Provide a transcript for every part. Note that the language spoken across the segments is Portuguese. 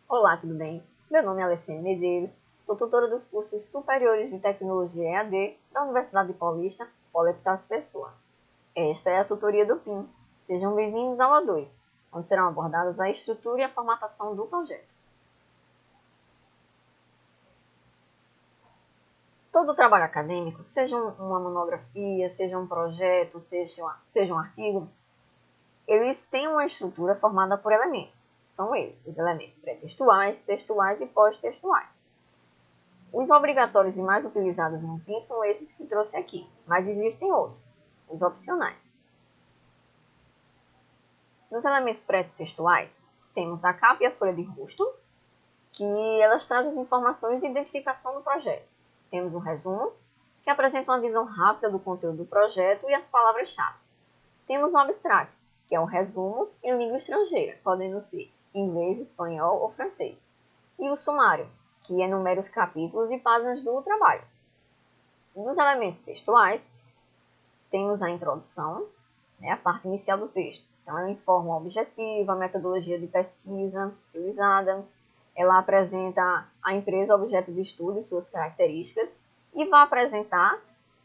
Olá, tudo bem? Meu nome é Alessandra Medeiros, sou tutora dos cursos superiores de Tecnologia EAD da Universidade Paulista, Polo Epitácio Pessoa. Esta é a tutoria do PIN. Sejam bem-vindos ao aula 2, onde serão abordadas a estrutura e a formatação do projeto. Todo trabalho acadêmico, seja uma monografia, seja um projeto, seja um artigo, eles têm uma estrutura formada por elementos. São eles, os elementos pré-textuais, textuais e pós-textuais. Os obrigatórios e mais utilizados no PIN são esses que trouxe aqui, mas existem outros, os opcionais. Nos elementos pré-textuais, temos a capa e a folha de rosto, que elas trazem as informações de identificação do projeto. Temos o resumo, que apresenta uma visão rápida do conteúdo do projeto e as palavras-chave. Temos o abstract, que é um resumo em língua estrangeira, podendo ser inglês, espanhol ou francês. E o sumário, que enumera os capítulos e páginas do trabalho. Nos elementos textuais, temos a introdução, a parte inicial do texto. Então, ela informa o objetivo, a metodologia de pesquisa utilizada, ela apresenta a empresa, objeto de estudo e suas características, e vai apresentar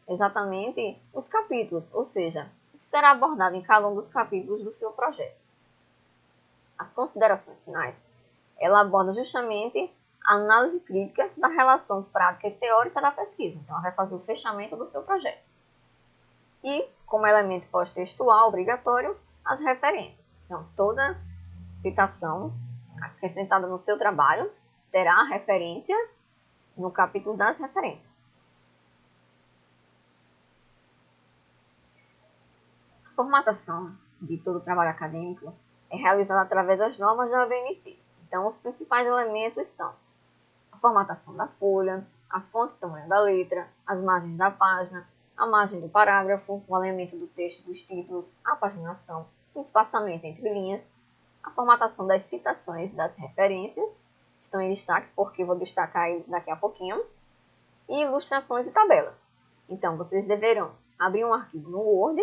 exatamente os capítulos, ou seja, o que será abordado em cada um dos capítulos do seu projeto. As considerações finais, ela aborda justamente a análise crítica da relação prática e teórica da pesquisa. Então, ela vai fazer o fechamento do seu projeto. E, como elemento pós-textual obrigatório, as referências. Então, toda citação acrescentada no seu trabalho terá a referência no capítulo das referências. A formatação de todo o trabalho acadêmico é realizada através das normas da ABNT. Então, os principais elementos são a formatação da folha, a fonte e tamanho da letra, as margens da página, a margem do parágrafo, o alinhamento do texto dos títulos, a paginação, o espaçamento entre linhas, a formatação das citações das referências, estão em destaque porque vou destacar eles daqui a pouquinho, e ilustrações e tabelas. Então, vocês deverão abrir um arquivo no Word,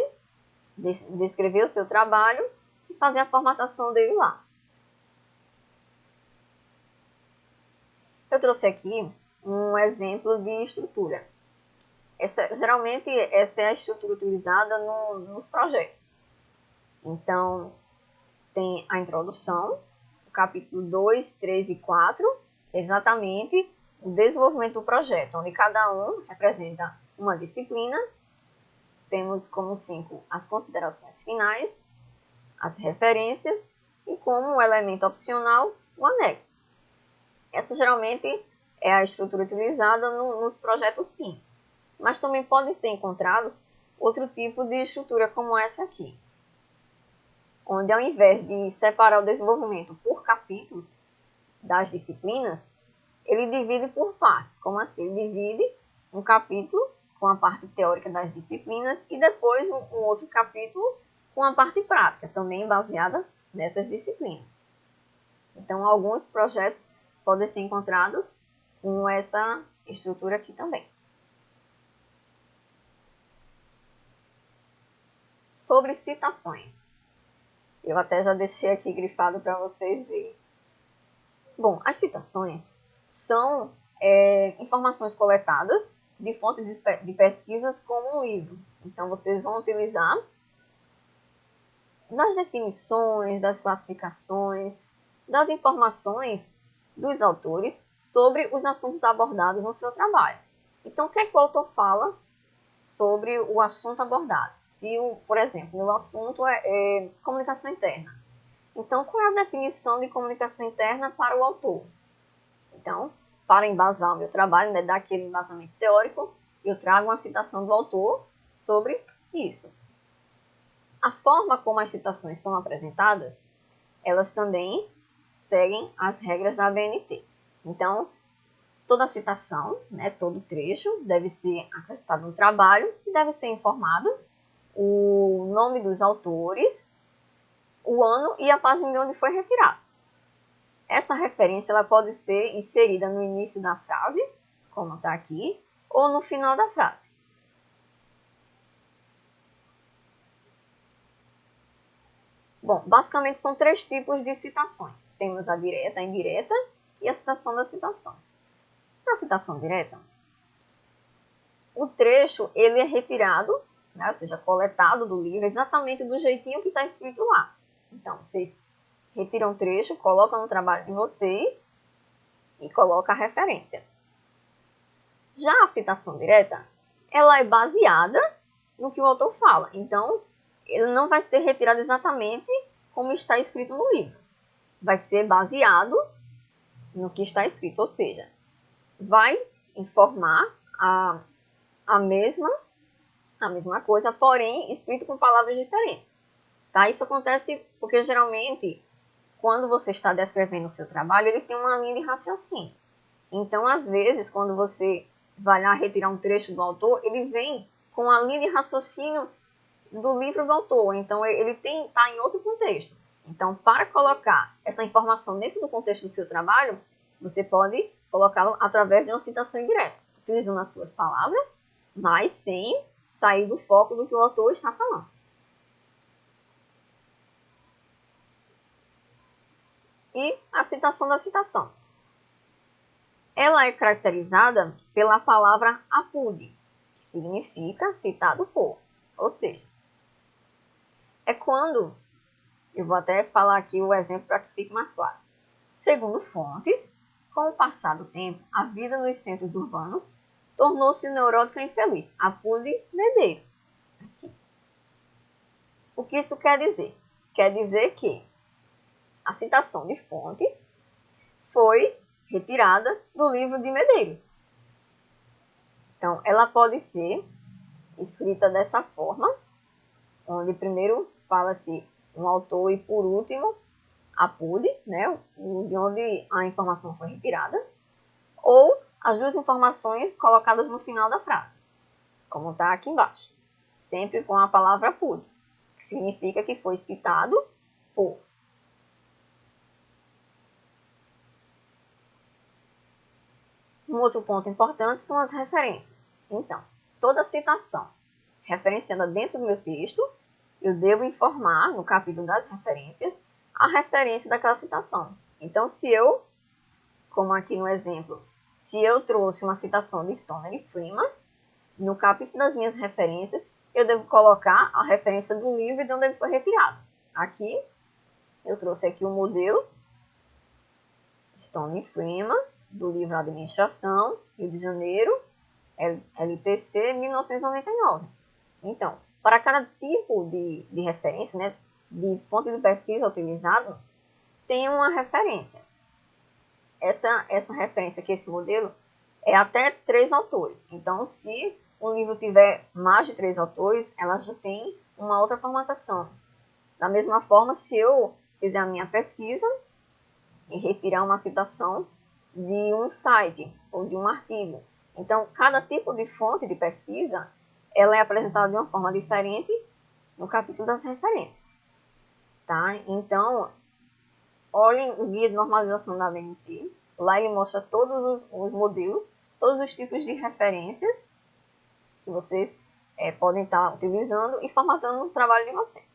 descrever o seu trabalho e fazer a formatação dele lá. Eu trouxe aqui um exemplo de estrutura. Geralmente, essa é a estrutura utilizada nos projetos. Então, tem a introdução, o capítulo 2, 3 e 4, exatamente o desenvolvimento do projeto, onde cada um representa uma disciplina. Temos como 5 as considerações finais, as referências e como elemento opcional o anexo. Essa geralmente é a estrutura utilizada nos projetos PIN, mas também podem ser encontrados outro tipo de estrutura como essa aqui, onde ao invés de separar o desenvolvimento por capítulos das disciplinas, ele divide por partes. Como assim? Ele divide um capítulo com a parte teórica das disciplinas e depois um outro capítulo com a parte prática, também baseada nessas disciplinas. Então, alguns projetos podem ser encontrados com essa estrutura aqui também. Sobre citações. Eu até já deixei aqui grifado para vocês verem. Bom, as citações são informações coletadas de fontes de pesquisas como um livro. Então, vocês vão utilizar das definições, das classificações, das informações dos autores sobre os assuntos abordados no seu trabalho. Então, o que é que o autor fala sobre o assunto abordado? Se, por exemplo, o assunto é comunicação interna. Então, qual é a definição de comunicação interna para o autor? Então, para embasar o meu trabalho, dar aquele embasamento teórico, eu trago uma citação do autor sobre isso. A forma como as citações são apresentadas, elas também seguem as regras da ABNT. Então, toda citação, todo trecho, deve ser acrescentado no trabalho e deve ser informado o nome dos autores, o ano e a página de onde foi retirado. Essa referência ela pode ser inserida no início da frase, como está aqui, ou no final da frase. Bom, basicamente são 3 tipos de citações. Temos a direta, a indireta e a citação da citação. Na citação direta, o trecho ele é retirado, né, ou seja, coletado do livro exatamente do jeitinho que está escrito lá. Então, vocês retiram o trecho, colocam no trabalho de vocês e colocam a referência. Já a citação direta, ela é baseada no que o autor fala. Então, ele não vai ser retirado exatamente como está escrito no livro. Vai ser baseado no que está escrito, ou seja, vai informar a mesma coisa, porém escrito com palavras diferentes. Tá? Isso acontece porque geralmente, quando você está descrevendo o seu trabalho, ele tem uma linha de raciocínio. Então, às vezes, quando você vai lá retirar um trecho do autor, ele vem com a linha de raciocínio do livro do autor. Então, ele está em outro contexto. Então, para colocar essa informação dentro do contexto do seu trabalho, você pode colocá-lo através de uma citação indireta, utilizando as suas palavras, mas sem sair do foco do que o autor está falando. E a citação da citação. Ela é caracterizada pela palavra apud, que significa citado por. Ou seja, é quando, eu vou até falar aqui o exemplo para que fique mais claro. Segundo fontes, com o passar do tempo, a vida nos centros urbanos tornou-se neurótica e infeliz. Apud Medeiros. Aqui. O que isso quer dizer? Quer dizer que a citação de fontes foi retirada do livro de Medeiros. Então, ela pode ser escrita dessa forma, onde primeiro fala-se um autor e por último apud, né, de onde a informação foi retirada, ou as duas informações colocadas no final da frase, como está aqui embaixo, sempre com a palavra apud, que significa que foi citado por. Um outro ponto importante são as referências. Então, toda citação referenciada dentro do meu texto, eu devo informar, no capítulo das referências, a referência daquela citação. Então, se eu, como aqui no exemplo, se eu trouxe uma citação de Stoner e Freeman, no capítulo das minhas referências, eu devo colocar a referência do livro de onde ele foi retirado. Aqui, eu trouxe aqui o modelo Stoner e Freeman, do livro Administração, Rio de Janeiro, LPC 1999. Então, para cada tipo de referência, né, de fonte de pesquisa utilizado, tem uma referência. Essa referência aqui, esse modelo, é até 3 autores. Então, se um livro tiver mais de 3 autores, ela já tem uma outra formatação. Da mesma forma, se eu fizer a minha pesquisa e retirar uma citação de um site ou de um artigo. Então, cada tipo de fonte de pesquisa, ela é apresentada de uma forma diferente no capítulo das referências. Tá? Então, olhem o guia de normalização da ABNT. Lá ele mostra todos os modelos, todos os tipos de referências que vocês podem estar utilizando e formatando o trabalho de vocês.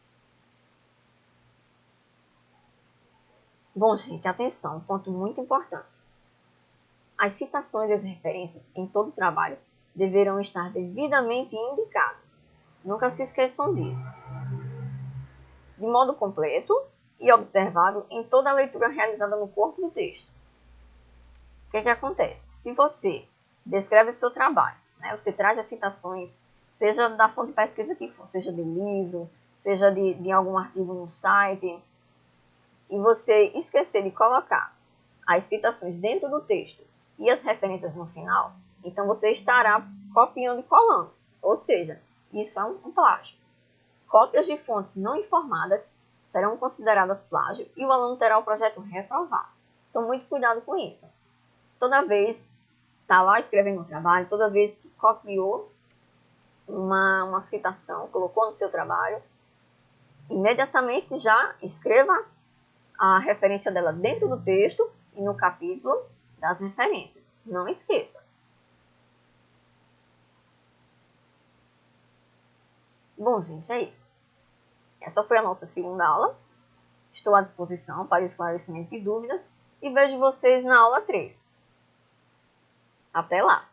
Bom, gente, atenção, um ponto muito importante. As citações e as referências em todo o trabalho deverão estar devidamente indicadas. Nunca se esqueçam disso. De modo completo e observável em toda a leitura realizada no corpo do texto. O que acontece? Se você descreve o seu trabalho, né, você traz as citações, seja da fonte de pesquisa que for, seja de livro, seja de algum artigo no site, e você esquecer de colocar as citações dentro do texto e as referências no final, então você estará copiando e colando. Ou seja, isso é um plágio. Cópias de fontes não informadas serão consideradas plágio e o aluno terá o projeto reprovado. Então, muito cuidado com isso. Toda vez que está lá escrevendo um trabalho, toda vez que copiou uma citação, colocou no seu trabalho, imediatamente já escreva a referência dela dentro do texto e no capítulo das referências. Não esqueça. Bom, gente, é isso. Essa foi a nossa segunda aula. Estou à disposição para o esclarecimento de dúvidas e vejo vocês na aula 3. Até lá!